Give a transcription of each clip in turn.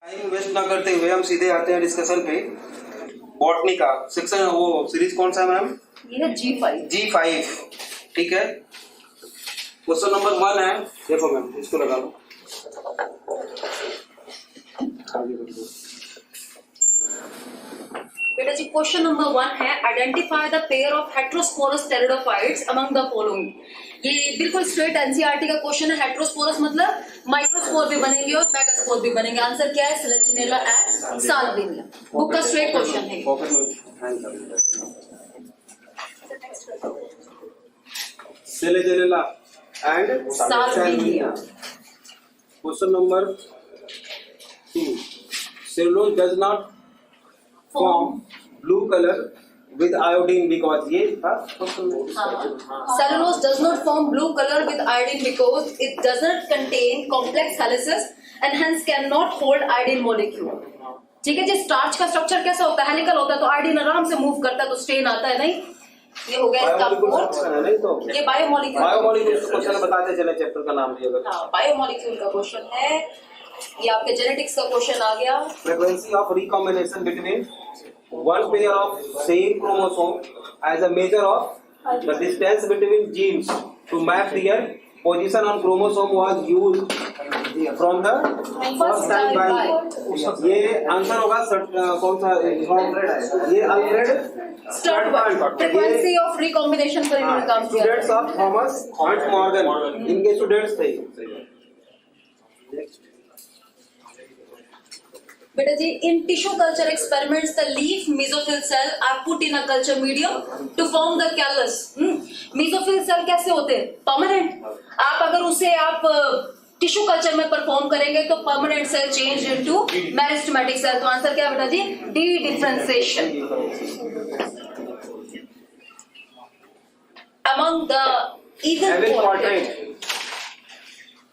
Time waste ना करते हुए हम सीधे आते हैं डिस्कशन पे। बॉटनी का सेक्शन, वो सीरीज कौन सा है मैम? ये है G5। ठीक है। क्वेश्चन नंबर 1 है, देखो मैम इसको लगा लो। बेटा जी क्वेश्चन नंबर 1 है identify the pair of heterosporous pteridophytes among the following. ये बिल्कुल स्ट्रेट एनसीईआरटी का क्वेश्चन है। हेटेरोस्पोरस मतलब माइक्रोस्पोर भी बनेंगे और मेगास्पोर भी बनेंगे। आंसर क्या है? Selaginella and salvinia. बुक का स्ट्रेट क्वेश्चन है। Selaginella and salvinia. Question number 2, cellulose does not form blue color with iodine because ये था cellulose does not form blue color with iodine because it does not contain complex helices and hence cannot hold iodine molecule। ठीक है जी। Starch का structure कैसा होता है? Helical होता है, तो आयोडीन आराम से मूव करता है तो स्ट्रेन आता है। नहीं, ये हो गया इसका फोर्थ। ये बायोमोलिक्यूल क्वेश्चन बताते चले, चैप्टर का नाम दिया गया। हाँ, बायोमोलिक्यूल का क्वेश्चन है। ये आपके जेनेटिक्स का क्वेश्चन आ गया। Frequency of recombination between one pair of same chromosome as a measure of the distance between genes to map their position on chromosome was used from the first time by ये answer होगा कौन सा? ये Alfred Sturtevant. Frequency of recombination पर इन्होंने काम किया। Students of Thomas Hunt Morgan, इनके स्टूडेंट्स थे। बेटा जी in tissue culture experiments the leaf mesophyll cell are put in a culture medium to form the callus. Mesophyll cell कैसे होते हैं? परमानेंट। आप अगर उसे आप टिश्यू कल्चर में परफॉर्म करेंगे तो permanent cell change into meristematic cell. तो आंसर क्या है बेटा जी? Dedifferentiation. Among the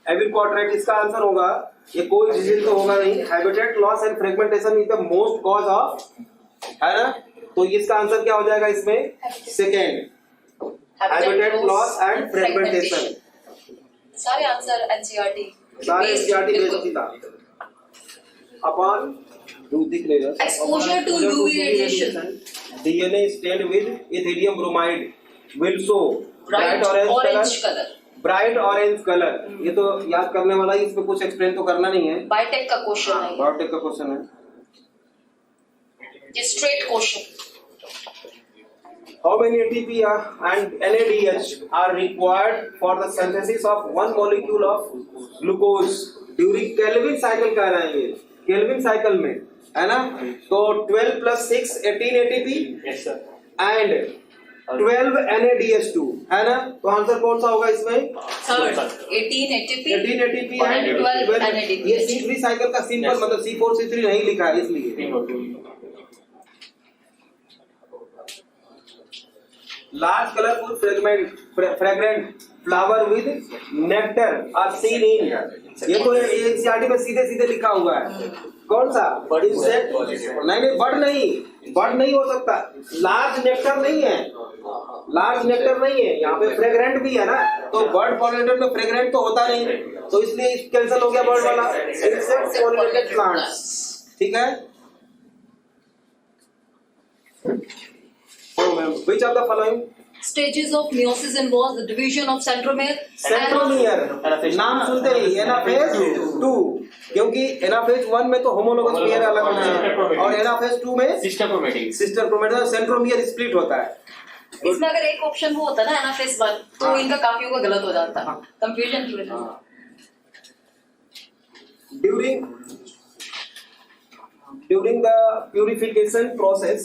evil quadrant इसका आंसर होगा। ये कोई डिजीज तो होगा नहीं। Habitat loss and fragmentation is the most cause of, है ना? तो इसका आंसर क्या हो जाएगा इसमें? Second, habitat loss and fragmentation. सारे आंसर एनसीईआरटी बेस्ड था। अपॉन दिख लेगा exposure to UV radiation DNA stained with Ethereum bromide will show bright orange colour. Bright orange colour, ये तो याद करने वाला है, इसमें कुछ एक्सप्लेन तो करना नहीं है। बायोटेक का क्वेश्चन है। बायोटेक का क्वेश्चन है, ये straight question. How many ATP and NADH are required for the synthesis of one molecule of glucose during Calvin cycle कह रहे हैं। ये केल्विन साइकिल में है ना। तो 12 + 6 18 ATP एंड 12 NADH2 है ना। तो आंसर कौन सा होगा इसमें? Third, 18 ATP and 12 NADH। ये C3 साइकिल का सिंपल मतलब C4 C3 नहीं लिखा है इसलिए। Large colourful fragrant flower with nectar are seen in. ये तो एनसीईआरटी में सीधे सीधे लिखा हुआ है। कौन सा? इंसेक्ट? नहीं, बर्ड नहीं हो सकता। लार्ज नेक्टर नहीं है, लार्ज नेक्टर नहीं है। यहाँ पे फ्रेग्रेंट भी है ना, तो बर्ड पॉलिनेटेड में फ्रेग्रेंट तो होता नहीं, तो इसलिए कैंसिल हो गया बर्ड वाला। Insect pollinated plants. ठीक है। Which of the following stages of meiosis involves the division of centromere? Centromere नाम सुनते ही एनाफेज 2, क्योंकि एनाफेज 1 में तो होमोलोगस पेयर अलग होते हैं और एनाफेज 2 में सिस्टर क्रोमैटिक सेंट्रोमियर स्प्लिट होता है। इसमें अगर एक ऑप्शन वो होता ना एनाफेज 1 तो इनका काफियों का गलत हो जाता है, कंफ्यूजन की वजह से। ड्यूरिंग द प्यूरिफिकेशन प्रोसेस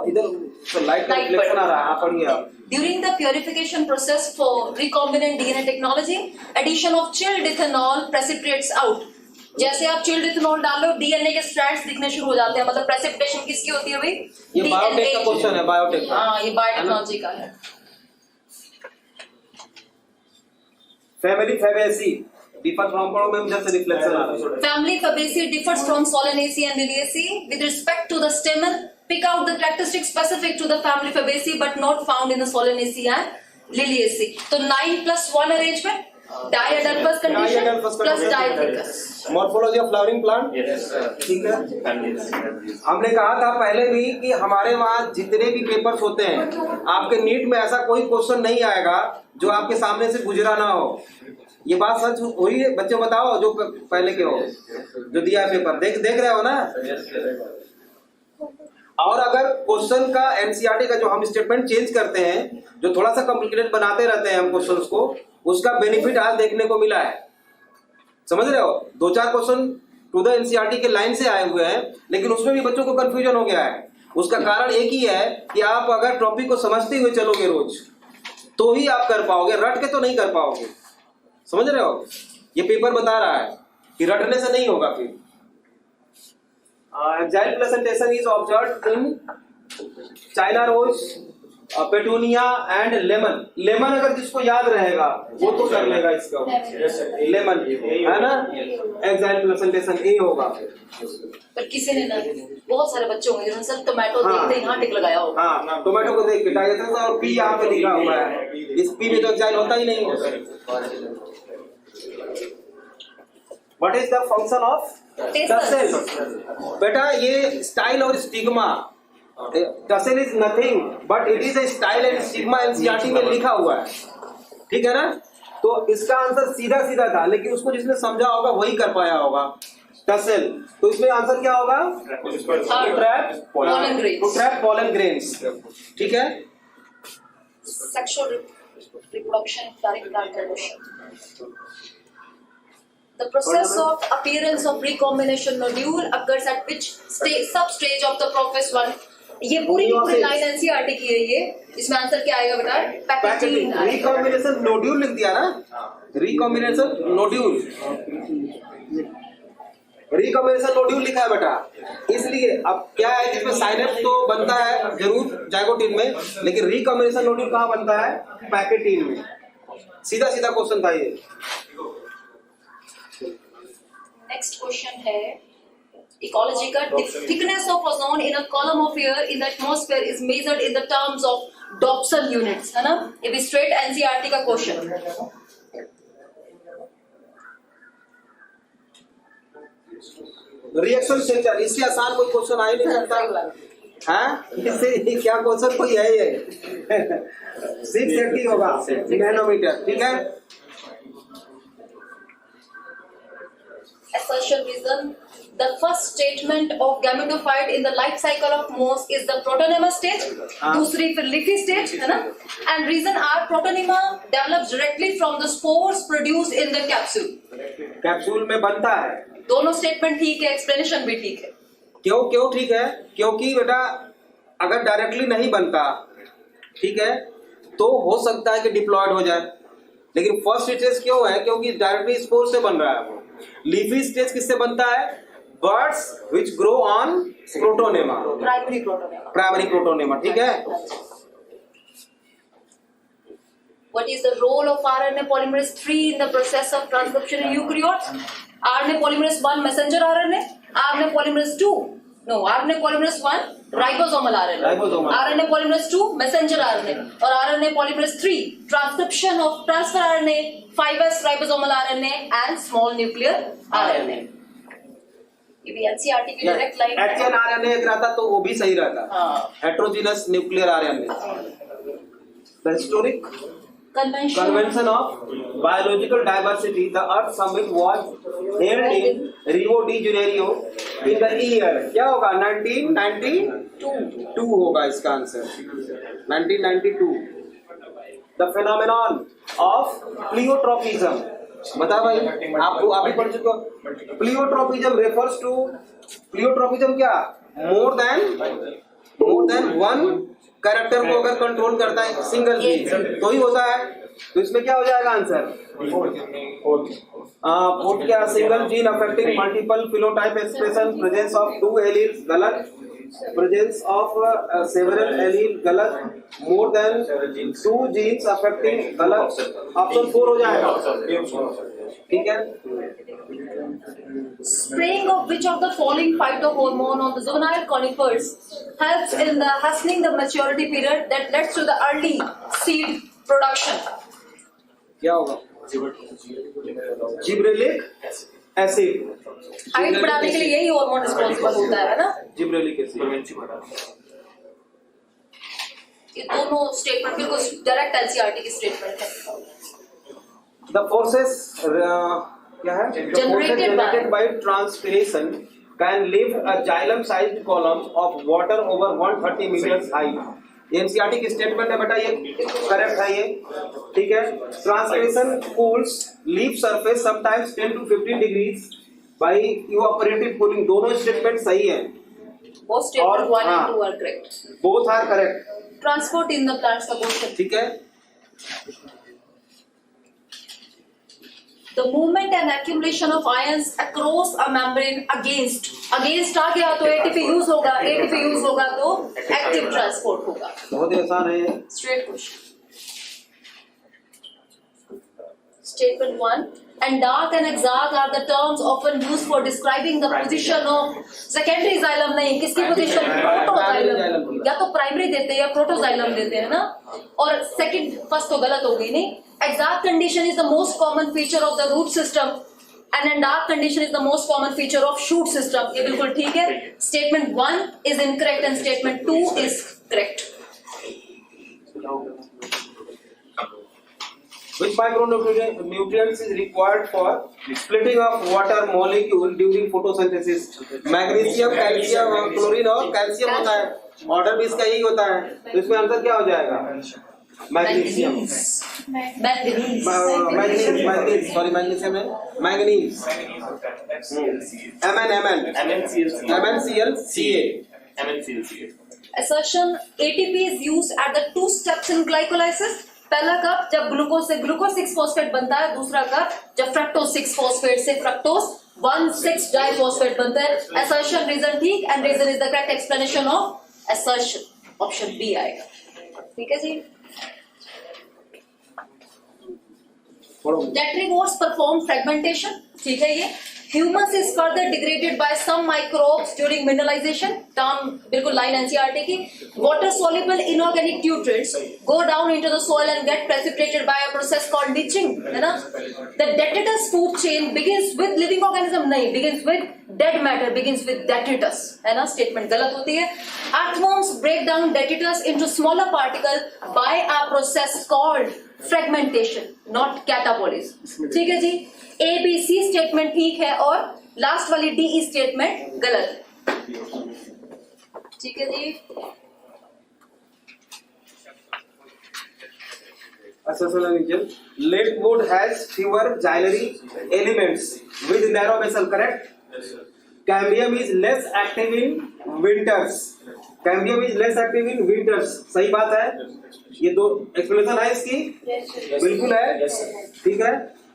इधर तो लाइट रिफ्लेक्शन आ रहा है, पढ़िए आप। During the purification process for recombinant DNA technology, addition of chilled ethanol precipitates out। जैसे आप चिल्ड इथेनॉल डालो डीएनए के स्ट्रैंड्स दिखने शुरू हो जाते हैं। मतलब प्रेसिपिटेशन किसकी होती है भाई? ये बायोटेक का क्वेश्चन है, बायोटेक का। हाँ, ये बायोटेक्नोलॉजी का है। फैमिली फैबेसी differ from पढ़ो मैम, जैसे रिफ्लेक्शन आ रहा है। Family Fabaceae differs from Solanaceae and Liliaceae with respect to the stamen. Pick out the characteristics specific to the family Fabaceae but not found in the Solanaceae and Liliaceae। तो 9+1 arrangement डायडल्फस condition plus dithecous. Morphology of flowering plant, ठीक है। हमने कहा था पहले भी कि हमारे वहाँ जितने भी पेपर्स होते हैं, आपके नीट में ऐसा कोई क्वेश्चन नहीं आएगा जो आपके सामने से गुजरा ना हो। ये बात सच हुई है? बच्चों बताओ जो पहले के हो, जो दिया है पेपर, देख रहे हो ना। और अगर क्वेश्चन का एनसीईआरटी का जो हम स्टेटमेंट चेंज करते हैं, जो थोड़ा सा कॉम्प्लिकेटेड बनाते रहते हैं हम क्वेश्चंस को, उसका बेनिफिट आज देखने को मिला है। समझ रहे हो? 2-4 क्वेश्चन टू द एनसीईआरटी के लाइन से आए हुए हैं, लेकिन उसमें भी बच्चों को कंफ्यूजन हो गया है। उसका कारण एक ही है कि आप अगर टॉपिक को समझते हुए चलोगे रोज, तो ही आप कर पाओगे, रट के तो नहीं कर पाओगे। समझ रहे हो? ये पेपर बता रहा है कि रटने से नहीं होगा। फिर axile presentation is observed in China rose, petunia and lemon. Lemon अगर जिसको याद रहेगा वो तो कर लेगा इसका, लेमन है ना। एग्जाइल प्रेजेंटेशन ए होगा। पर किसी ने ना, बहुत सारे बच्चे होंगे जिन्होंने सिर्फ टोमेटो देखते ही यहाँ टिक लगाया होगा। हाँ, टोमेटो को देख के डायजेशन और पी यहाँ पे लिखा हुआ है, इस पी में तो एग्जाइल होता ही नहीं है। What is the function of टसेल? बेटा ये स्टाइल और stigma, tassel is nothing but it is a style and stigma, NCERT में लिखा हुआ है, ठीक है ना। तो इसका आंसर सीधा सीधा था, लेकिन उसको जिसने समझा होगा वही कर पाया होगा। टसेल, तो इसमें आंसर क्या होगा? टू ट्रैप पॉलन ग्रेन्स, ठीक है। Sexual reproduction, direct reproduction. The process of appearance of recombination nodule occurs at which sub-stage of the process 1? ये पूरी लाइन एनसीईआरटी की है ये। इसमें आंसर क्या आएगा बेटा? पैकेटिंग। रिकॉम्बिनेशन नोड्यूल लिख दिया ना, रिकॉम्बिनेशन नोड्यूल, रिकॉम्बिनेशन नोड्यूल लिखा है बेटा। इसलिए अब क्या है, जिसमें साइनेप्स तो बनता है जरूर जाइगोटिन में, लेकिन रिकॉम्बिनेशन नोड्यूल कहाँ बनता है? पैकेटिन में। सीधा सीधा क्वेश्चन था ये। नेक्स्ट क्वेश्चन है इकोलॉजी का। Thickness of ozone in a column of air in the atmosphere is measured in the terms of Dobson units, है ना। ये भी स्ट्रेट एनसीईआरटी का क्वेश्चन। रिएक्शन सेंटर, इससे आसान कोई क्वेश्चन आ ही नहीं सकता। हाँ, इससे क्या क्वेश्चन कोई है ये? 680 होगा नैनोमीटर, ठीक है। Assertion reason: the first statement of gametophyte in the life cycle of moss is the protonema stage. दूसरी फिर leafy stage, है ना। And reason are protonema develops directly from the spores produced in the capsule. Capsule में बनता है। दोनों statement ठीक है, एक्सप्लेनेशन भी ठीक है। क्यों ठीक है? क्योंकि बेटा अगर डायरेक्टली नहीं बनता, ठीक है, तो हो सकता है कि डिप्लॉयड हो जाए, लेकिन फर्स्ट स्टेज क्यों है? क्योंकि डायरेक्टली स्पोर से बन रहा है वो। लीफी स्टेज किससे बनता है? Birds which grow on protonema, primary protonema, ठीक है। What is the role of RNA polymerase 3 in the process of transcription in eukaryotes? RNA polymerase 1 messenger RNA, RNA polymerase 2 RNA polymerase 1 ribosomal RNA, RNA polymerase 2 messenger RNA, और RNA polymerase 3 transcription of transfer RNA, 5S ribosomal RNA and small nuclear RNA. ये भी NCERT की direct line है। HN RNA एक रहता तो वो भी सही रहता, heterogeneous nuclear RNA. The historic convention of biological diversity, the Earth Summit was held in Rio de Janeiro in the year, क्या होगा? 1992 होगा इसका answer, 1992। The phenomenon of pleiotropism, बता भाई, आपको आप ही पढ़ चुके हो। प्लियोट्रोपिज्म रेफर्स टू, प्लियोट्रोपिज्म क्या? मोर देन वन कैरेक्टर को अगर कंट्रोल करता है सिंगल जीन तो ही होता है। तो इसमें क्या हो जाएगा आंसर? फोर्थ क्या? Single gene affecting multiple phenotype expression, presence of 2 alleles गलत, प्रेजेंस ऑफ सेवरल एलील गलत, मोर देन 2 जीन्स अफेक्टिंग गलत। ऑप्शन 4 हो जाएगा, ठीक है। Spraying of which of the following phytohormone on the juvenile conifers helps in the hastening the maturity period that leads to the early seed production? क्या होगा? Gibberellic acid, height बढ़ाने के लिए यही हार्मोन रिस्पॉन्सिबल होता है ना। Gibberellic acid. ये दोनों स्टेटमेंट बिल्कुल डायरेक्ट एनसीईआरटी की स्टेटमेंट है। The forces क्या है? The forces generated by transpiration can lift a xylem-sized column of water over 130 meters height. ये एनसीईआरटी की स्टेटमेंट है बेटा, ये करेक्ट है ये, ठीक है। Transpiration cools leaf surface sometimes 10 to 15 degrees by evaporative cooling। दोनों स्टेटमेंट सही है। वो statement 1 and 2 are correct. Both are correct. Transport in the plants का क्वेश्चन, ठीक है। The movement and accumulation of ions across a membrane against आ गया तो ATP use होगा, ATP यूज होगा तो एक्टिव ट्रांसपोर्ट होगा। बहुत ही आसान है। Straight question. Statement 1 and dark and exarch are the terms often used for describing the position of secondary xylem। नहीं, किसकी पोजीशन? प्रोटोजाइलम। या तो प्राइमरी देते हैं या प्रोटोजाइलम देते हैं ना। और सेकंड फर्स्ट तो गलत हो गई नहीं। Exarch condition is the most common feature of the root system and dark condition is the most common feature of shoot system। ये बिल्कुल ठीक है। Statement 1 is incorrect and statement 2 is correct। Which micronutrients is required for splitting of water molecule during photosynthesis? Magnesium, calcium, chlorine और calcium होता है। Order भी इसका यही होता है, तो इसमें आंसर क्या हो जाएगा? मैग्नीशियम, मैग्नीशियम है, manganese, MnClCa। Assertion ATP is used at the 2 steps in glycolysis। पहला कप जब ग्लूकोज से ग्लूकोज 6 फॉस्फेट बनता है, दूसरा कप जब फ्रक्टोज 6 फॉस्फेट से फ्रक्टोज 1,6 डाइफॉस्फेट बनता है। Assertion रीजन ठीक and reason is the correct explanation of assertion। Option B आएगा, ठीक है जी। Detritivores perform fragmentation, ठीक है ये। Humus is further degraded by some microbes during mineralization। Term बिल्कुल लाइन एनसीईआरटी की। Water soluble inorganic nutrients go down into the soil and get precipitated by a process called leaching, है ना। The detritus food chain begins with living organism, नहीं, begins with dead matter, begins with detritus, है ना। Statement गलत होती है। Earthworms break down detritus into smaller particles by a process called fragmentation, not catabolism। ठीक है जी। A B C स्टेटमेंट ठीक है और लास्ट वाली D E स्टेटमेंट गलत है, ठीक है जी। Leadwood has fewer xylary elements with narrow vessel, correct? Cambium is less active in winters। Cambium is less active in winters, सही बात है। ये दो एक्सप्लेनेशन है इसकी, बिल्कुल है, ठीक है।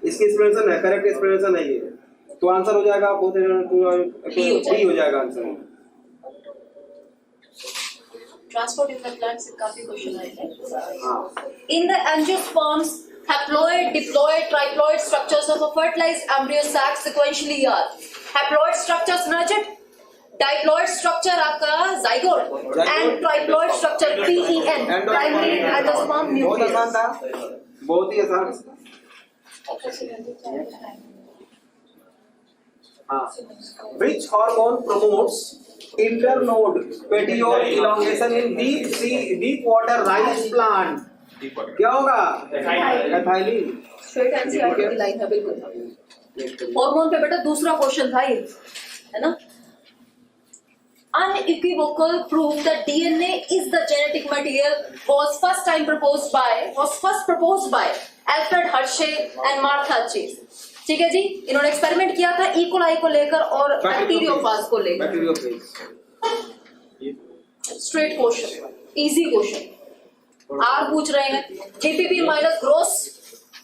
इसकी एक्सप्लेनेशन है, करेक्ट एक्सप्लेनेशन है ये, तो आंसर हो जाएगा डी हो जाएगा answer. Transport in the plant से काफी क्वेश्चन आए हैं। In the angiosperms haploid, diploid, triploid structures of a fertilized embryo sac sequentially are। haploid structures nurtured, diploid structure आपका zygote and triploid structure PEN primary endosperm nucleus। बहुत आसान था, बहुत ही आसान। Which hormone promotes internode petiole elongation in deep water rice plant? क्या होगा? Ethylene. Straight NCERT की line है बिल्कुल। हार्मोन पे बेटा दूसरा क्वेश्चन था ये, है ना। Unequivocal proof that DNA is the genetic material was first proposed by Alfred Hershey and Martha Chase। ठीक है जी। इन्होंने एक्सपेरिमेंट किया था ई कोलाई को लेकर और बैक्टीरियोफाज को लेकर। Straight question, easy question. R पूछ रहे हैं GPP minus gross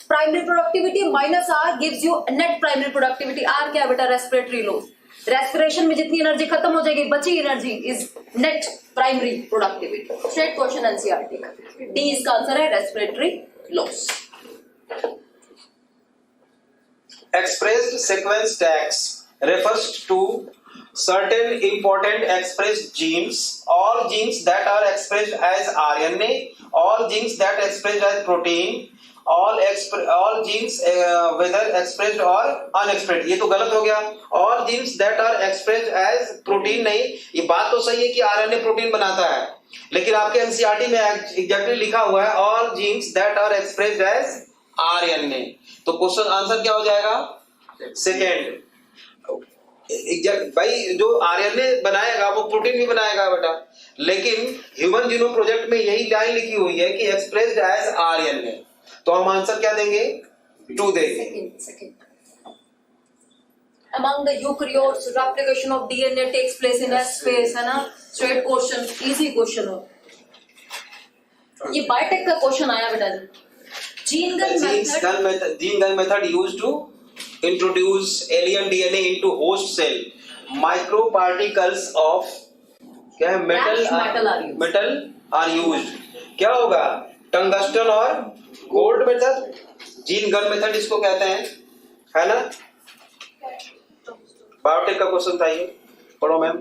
primary productivity minus R gives you net primary productivity. R क्या बेटा? Respiratory loss. रेस्पिरेशन में जितनी एनर्जी खत्म हो जाएगी, बची energy is net primary productivity. Straight question NCERT का, डी इसका आंसर है, respiratory loss. Expressed sequence tags refers to certain important expressed genes, all genes that are expressed as RNA, all genes that are expressed as protein, all genes whether expressed or unexpressed, ये तो गलत हो गया। all genes that are expressed as protein नहीं, ये बात तो सही है कि आरएनए प्रोटीन बनाता है, लेकिन आपके एनसीईआरटी में एग्जैक्टली लिखा हुआ है all genes that are expressed as RNA, तो क्वेश्चन आंसर क्या हो जाएगा? सेकेंड। भाई जो आरएनए बनाएगा वो प्रोटीन भी बनाएगा बेटा, लेकिन ह्यूमन जीनोम प्रोजेक्ट में यही लाइन लिखी हुई है कि एक्सप्रेस्ड एज आरएनए, तो हम आंसर क्या देंगे? 2 देंगे। Among the eukaryotes, replication of DNA takes place in S phase, है ना? Straight question, easy question हो। ये बायोटेक का क्वेश्चन आया बेटा जी। Gene gun method used to introduce alien DNA into host cell, micro particles of क्या है? metal are used, क्या होगा? टंगस्टन और gold method, gene gun method इसको कहते हैं, है ना? बायोटेक का क्वेश्चन था ये, पढ़ो मैम।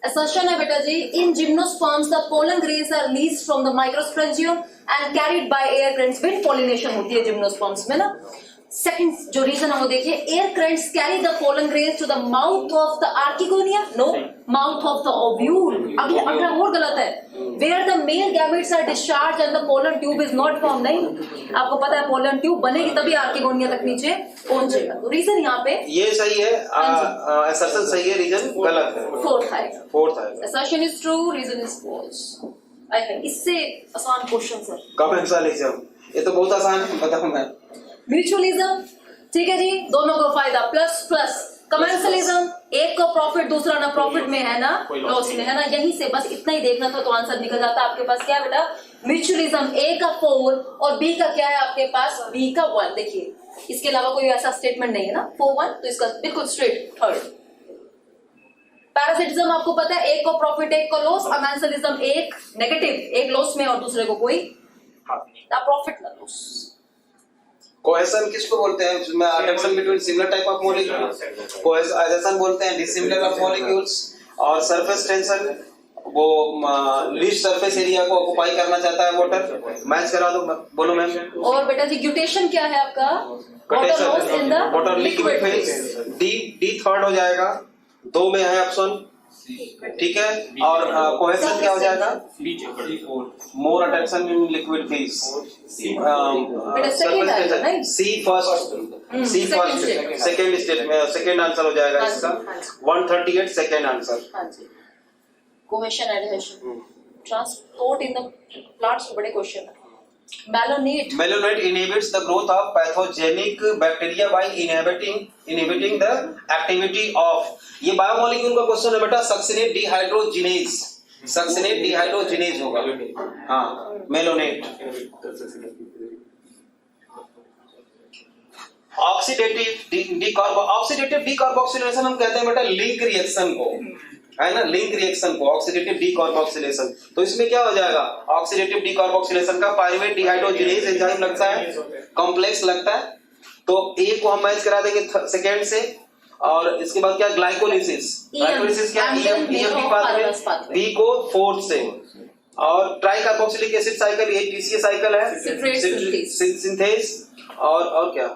Assertion है बेटा जी, in gymnosperms the pollen grains are released from the microsporangium and carried by air currents, wind pollination होती है जिम्नोस्पर्म्स में ना। सेकंड जो रीजन है वो देखिए, air currents carry the pollen grains to the mouth of the archegonia, no, mouth of the ovule, अगला और गलत है, where the male gametes are discharge and the pollen tube is not form, नहीं, आपको पता है पोलन ट्यूब बनेगी तभी आर्किगोनिया तक नीचे पहुंचेगा, तो रीजन यहाँ पे ये सही है, असर्शन सही है, रीजन गलत है, फोर्थ आएगा, assertion is true, reason is false. इससे आसान क्वेश्चन सर, कमेंसलिज्म, ये तो बहुत आसान है, बताऊं मैं। म्यूचुअलिज्म, ठीक है जी, दोनों को फायदा, प्लस प्लस। कमर्शियलिज्म, एक को प्रॉफिट दूसरा ना प्रॉफिट में है ना लॉस में है ना, यहीं से बस इतना ही देखना था तो आंसर निकल जाता। आपके पास क्या है बेटा? म्यूचुअलिज्म, ए का 4 और बी का क्या है आपके पास? बी का 1। देखिए इसके अलावा कोई ऐसा स्टेटमेंट नहीं है ना, 4-1, तो इसका बिल्कुल स्ट्रेट थर्ड। पैरासिटिज्म आपको पता है, एक को प्रॉफिट एक को लॉस। अमेंसलिज्म, एक नेगेटिव, एक लॉस में और दूसरे को कोई ना प्रॉफिट ना लॉस। कोहेशन किसको बोलते हैं? जिसमें attraction between similar type of molecules, cohesion बोलते हैं डिसिमिलर ऑफ मॉलिक्यूल्स, और सरफेस टेंशन वो लीस्ट सरफेस एरिया को ऑक्युपाई करना चाहता है वाटर। मैच करा दो, बोलो मैम। और बेटा जी ग्यूटेशन क्या है आपका? Water loss in the water liquid phase, D third हो जाएगा, 2 में है ऑप्शन, ठीक है। और कोहेशन क्या हो जाएगा? More attraction in liquid phase, C first, second state में सेकंड आंसर हो जाएगा इसका। 138 second answer. Cohesion adhesion, transport in the plants, बड़े क्वेश्चन है। Malonate inhibits the growth of pathogenic bacteria by inhibiting the activity of, ये biomolecule का question है बेटा, सक्सिनेट डिहाइड्रोजिनेज होगा, हाँ मेलोनेट। ऑक्सीडेटिव डीकार्बोक्सिलेशन हम कहते हैं बेटा लिंक रिएक्शन को, है ना, लिंक रिएक्शन को ऑक्सीडेटिव डीकार्बोक्सिलेशन। तो इसमें क्या हो जाएगा? ऑक्सीडेटिव डीकार्बोक्सिलेशन का पायरुवेट डिहाइड्रोजिनेज एंजाइम लगता है, कॉम्प्लेक्स लगता है, तो ए को हम मैच करा देंगे सेकेंड से, और इसके बाद क्या? ग्लाइकोलिसिस क्या? ईएमपी पाथवे, बी को फोर्थ से, और ट्राई कार्बोक्सिलिक एसिड साइकिल, ये टीसीए साइकिल है, सिंथेस, और क्या?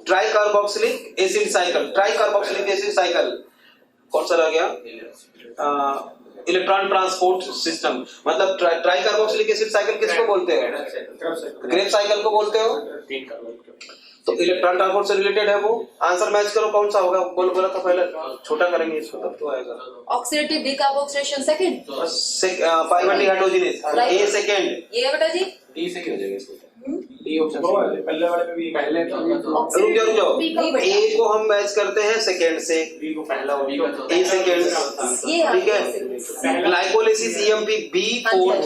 ट्राई कार्बोक्सिलिक एसिड साइकिल, कौन सा रह गया? इलेक्ट्रॉन ट्रांसपोर्ट सिस्टम, मतलब ट्राई कार्बोक्सिलिक एसिड साइकिल किसको बोलते हो? ग्रेप साइकिल को बोलते हो, तो इलेक्ट्रॉन ट्रांसपोर्ट से रिलेटेड है वो। आंसर मैच करो, कौन सा होगा? बोला था पहले, छोटा करेंगे इसको तब तो आएगा। Oxidative decarboxylation second, pyruvate dehydrogenase A second, ये बेटा जी डी से क्या हो जाएगा इसको? डी ऑप्शन पहले वाले में भी पहले रुक जाओ, ए को हम मैच करते हैं सेकंड से, बी को पहला और बी को ए सेकंड, ठीक है। Glycolysis EMP B fourth,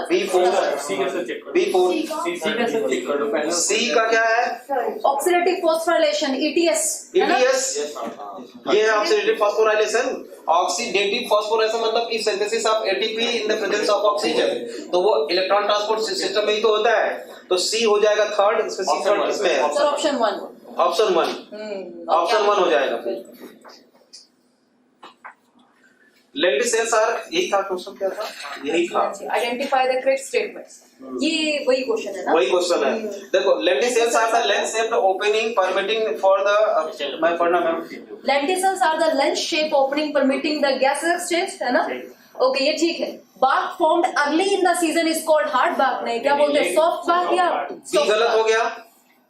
B fourth, C कैसे चेक करो? बी फोर्थ, सी कैसे चेक कर लो पहले? सी का क्या है? ऑक्सीडेटिव फॉस्फोराइलेशन, ईटीएस, ईटीएस, ये है ऑक्सीडेटिव फॉस्फोराइलेशन। ऑक्सीडेटिव फॉस्फोराइलेशन मतलब कि synthesis of ATP in the presence of oxygen, तो वो इलेक्ट्रॉन ट्रांसपोर्ट सिस्टम में ही तो होता है, तो सी हो जाएगा थर्ड। इसमें सी थर्ड किसमें है? ऑप्शन 1, ऑप्शन 1 हो जाएगा। लेंटिल सेल्स आर, यही था क्वेश्चन, क्या था यही था, आइडेंटिफाई द करेक्ट स्टेटमेंट्स, ये वही क्वेश्चन है ना, वही क्वेश्चन है। देखो lentil cells are the lens shaped opening permitting for the, मैं पढ़ना ma'am, lenticels are the lens shape opening permitting the gases exchange, है ना। ओके, ये ठीक है। Bark formed early in the season is called hard bark, नहीं क्या बोलते हैं, सॉफ्ट बार्क या ये गलत हो गया,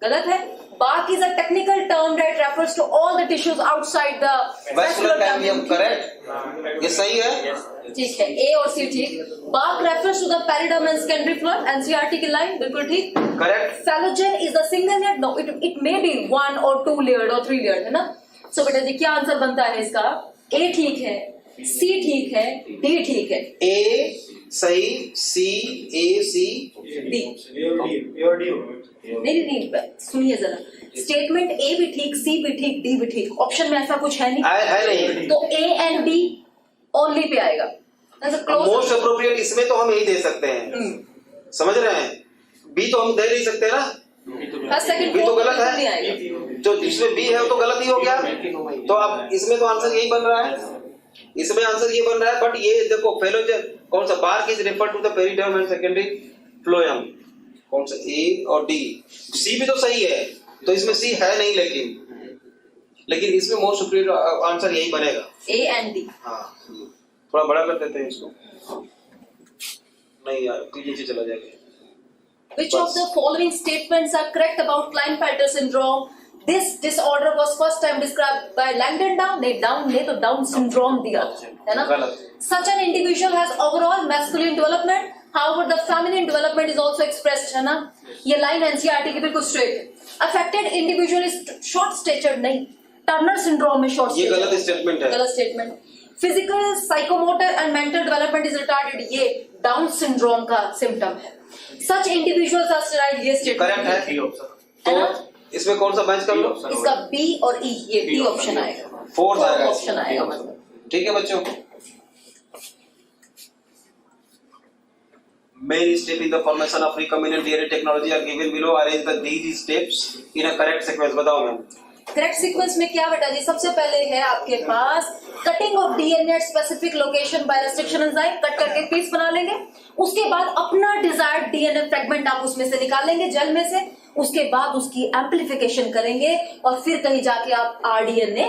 गलत है। Bark is a technical term that refers to all the tissues outside the vascular cambium, correct, ये सही है, ठीक है, ए और सी ठीक। Bark refers to the periderm and secondary phloem, NCERT की लाइन बिल्कुल ठीक, correct. Phellogen is the single layered, no it may be 1 और 2 लेयर्ड और 3 लेयर्ड, है ना। सो बेटा जी क्या आंसर बनता है इसका, ए ठीक है, सी ठीक है, डी ठीक है। ए सही, सी, ए, सी, डी नहीं, सुनिए जरा, स्टेटमेंट ए भी ठीक, सी भी ठीक, डी भी ठीक, ऑप्शन में ऐसा कुछ है नहीं, है नहीं, तो A and D only pay आएगा। मोस्ट अप्रोप्रिएट इसमें तो हम यही दे सकते हैं, समझ रहे हैं, बी तो हम दे नहीं सकते ना, बी तो गलत है, जो जिसमें बी है वो तो गलत ही हो गया, तो अब इसमें तो आंसर यही बन रहा है, इसमें आंसर ये बन रहा है। बट ये देखो फेलोजेन कौन सा, bark is refer to the periderm and secondary phloem, कौन सा, ए और डी, सी भी तो सही है, तो इसमें सी है नहीं, लेकिन इसमें मोस्ट सुपीरियर आंसर यही बनेगा, ए एंड डी। हाँ थोड़ा बड़ा कर देते हैं इसको, नहीं यार तो नीचे चला जाएगा। Which of the following statements are correct about Klinefelter syndrome? This disorder was first time described by Langdon Down, नहीं Down नहीं तो Down syndrome दिया है ना। Such an individual has overall masculine development, however the feminine development is also expressed, है ना। ये line NCERT की बिल्कुल स्ट्रेट है। Affected individual is short statured, नहीं Turner syndrome में short ये stature, गलत स्टेटमेंट है, गलत statement. Physical, psychomotor and mental development is retarded, ये Down syndrome का सिम्टम है। Such individuals are sterile, ये स्टेटमेंट करेक्ट है, तो इसमें कौन सा मैच कर लो, इसका बी और ई, ये डी ऑप्शन आएगा, फोर्थ आएगा, ऑप्शन आएगा मतलब। ठीक है बच्चों। Main step in the formation of recombinant DNA technology are given below. Arrange the these steps in a correct sequence. बताओ मैम। करेक्ट सीक्वेंस में क्या बेटा जी, सबसे पहले है आपके पास cutting of DNA at specific location by restriction enzyme, cut करके पीस बना लेंगे। उसके बाद अपना डिजायर्ड डीएनए फ्रेगमेंट आप उसमें से निकालेंगे जेल में से, उसके बाद उसकी एम्प्लीफिकेशन करेंगे और फिर कहीं जाके आप आरडीएनए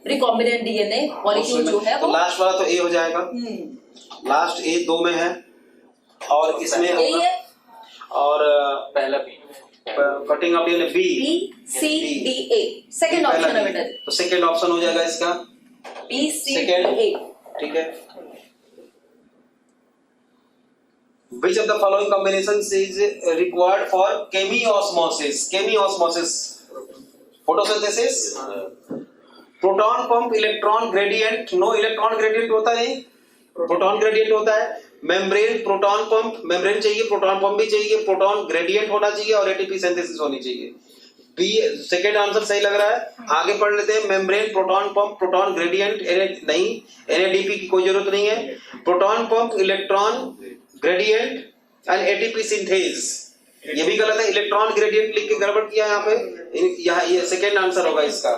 रिकॉम्बिनेंट डीएनए मॉलिक्यूल जो है तो लास्ट वाला तो ए हो जाएगा, लास्ट ए 2 में है और इसमें यही है, और पहला B, cutting of DNA B, C D A, second option है बेटा, तो सेकंड ऑप्शन हो जाएगा इसका बी सी सेकंड, ए। ठीक है। Which of the following combinations is required for chemiosmosis? Chemiosmosis, photosynthesis, proton pump, electron gradient, no electron gradient होता नहीं, प्रोटॉन ग्रेडियंट होता है। मेम्ब्रेन, प्रोटॉन पंप, मेम्ब्रेन चाहिए, प्रोटॉन पंप भी चाहिए, प्रोटॉन ग्रेडियंट होना चाहिए और एटीपी सिंथेसिस होनी चाहिए। बी सेकंड आंसर सही लग रहा है। आगे पढ़ लेते हैं। Membrane, proton pump, proton gradient नहीं, एनएडीपी की कोई जरूरत नहीं है। Proton pump, electron gradient and ATP synthase, ये भी गलत है। इलेक्ट्रॉन ग्रेडियंट लिख के गड़बड़ किया यहाँ पे, यहाँ ये सेकंड आंसर होगा इसका।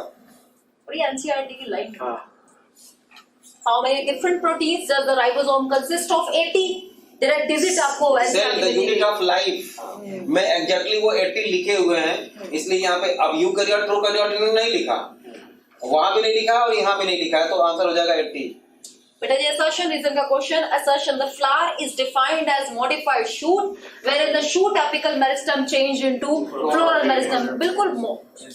और ये एनसीईआरटी की लाइन। हाँ, How many different proteins does the ribosome consist of? 80 direct digit आपको cell the unit of life में एग्जैक्टली वो 80 लिखे हुए हैं, इसलिए यहाँ पे अब यूकैरियोट प्रोकैरियोट नहीं लिखा, वहां भी नहीं लिखा और यहाँ भी नहीं लिखा है, तो आंसर हो जाएगा 80। बेटा जी assertion reason का question, assertion the flower is defined as modified shoot wherein the shoot apical meristem changed into floral meristem। बिल्कुल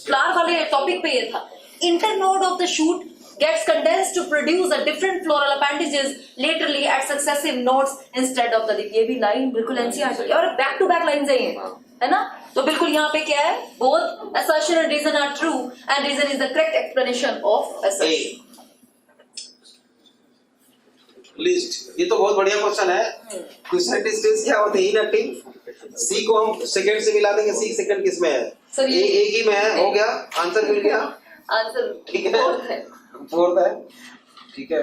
flower वाले टॉपिक पे ये था। Internode of the shoot gets condensed to produce a different floral appendages laterally at successive nodes instead of the leaf। ये भी line बिल्कुल NCERT की और बैक टू बैक लाइन है ना। तो बिल्कुल यहाँ पे क्या है, both assertion and reason are true and reason is the correct explanation of assertion। List, ये तो बहुत बढ़िया क्वेश्चन है। क्वेश्चन डिस्टेंस क्या होते हैं, इनएक्टिव। सी को हम सेकंड से मिला देंगे, सी सेकंड किस में है, ये एक ही में है, हो गया आंसर, मिल गया आंसर, ठीक है, फोर्थ है, ठीक है।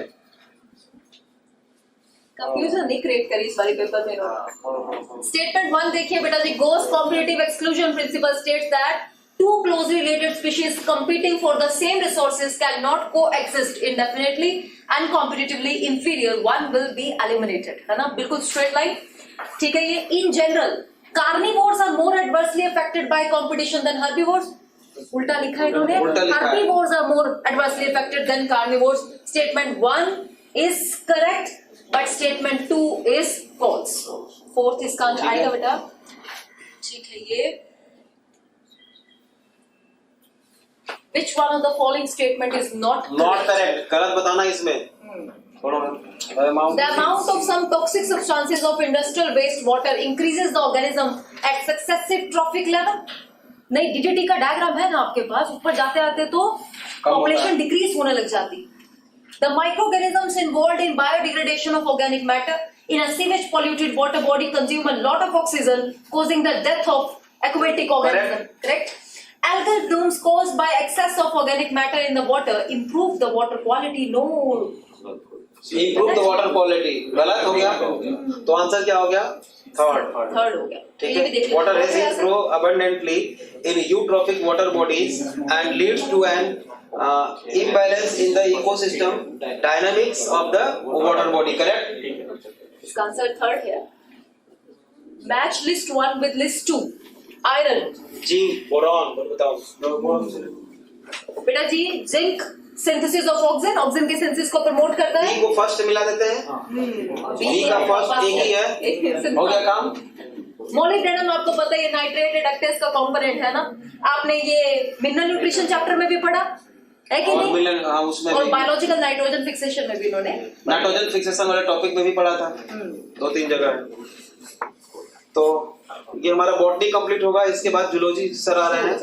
कंफ्यूजन नहीं क्रिएट करी इस वाले पेपर में। स्टेटमेंट 1 देखिए बेटा जी, Gause competitive exclusion principle states that two closely related species competing for the same resources cannot coexist indefinitely and competitively inferior, one will be eliminated. है ना, बिल्कुल straight line. ठीक है, ये in general carnivores are more adversely affected by competition than herbivores. उल्टा लिखा है इन्होंने, herbivores are more adversely affected than carnivores. Statement 1 is correct, but statement 2 is false. Fourth इसका आंसर आएगा बेटा. ठीक है, ये which one of the following statement is not correct? गलत बताना इसमें. The amount of some toxic substances of industrial wastewater increases the organism at successive trophic level. नहीं, DDT का डायग्राम है ना आपके पास, ऊपर जाते आते तो पॉपुलेशन डिक्रीज होने लग जाती. The microorganisms involved in biodegradation of organic matter in a sewage polluted water body consume a lot of oxygen, causing the death of aquatic organisms. Correct? Algal blooms caused by excess of organic matter in the water improve the water quality. No. Improve the water quality. गलत हो गया. तो answer क्या हो गया? Third हो गया. ठीक है. Water resin grow abundantly in eutrophic water bodies and leads to an imbalance in the ecosystem dynamics of the water body. Correct? इसका आंसर थर्ड है. Match list 1 with list 2. Iron. जी, बोरॉन बताओ. बेटा जी, जिंक सिंथेसिस ऑफ ऑक्सीजन के synthesis को promote करता है. बी को फर्स्ट मिला देते हैं. बी का फर्स्ट एक ही है. हो गया काम. मोलिब्डेनम आपको पता है, ये नाइट्रेट रिडक्टेस का कंपोनेंट है ना. आपने ये मिनरल न्यूट्रिशन चैप्टर में भी पढ़ा है कि नहीं? हाँ, उसमें और बायोलॉजिकल नाइट्रोजन फिक्सेशन में भी इन्होंने नाइट्रोजन फिक्सेशन वाले टॉपिक में भी पढ़ा था. 2-3 जगह. तो ये हमारा बॉटनी कंप्लीट होगा. इसके बाद जूलॉजी सर आ रहे हैं.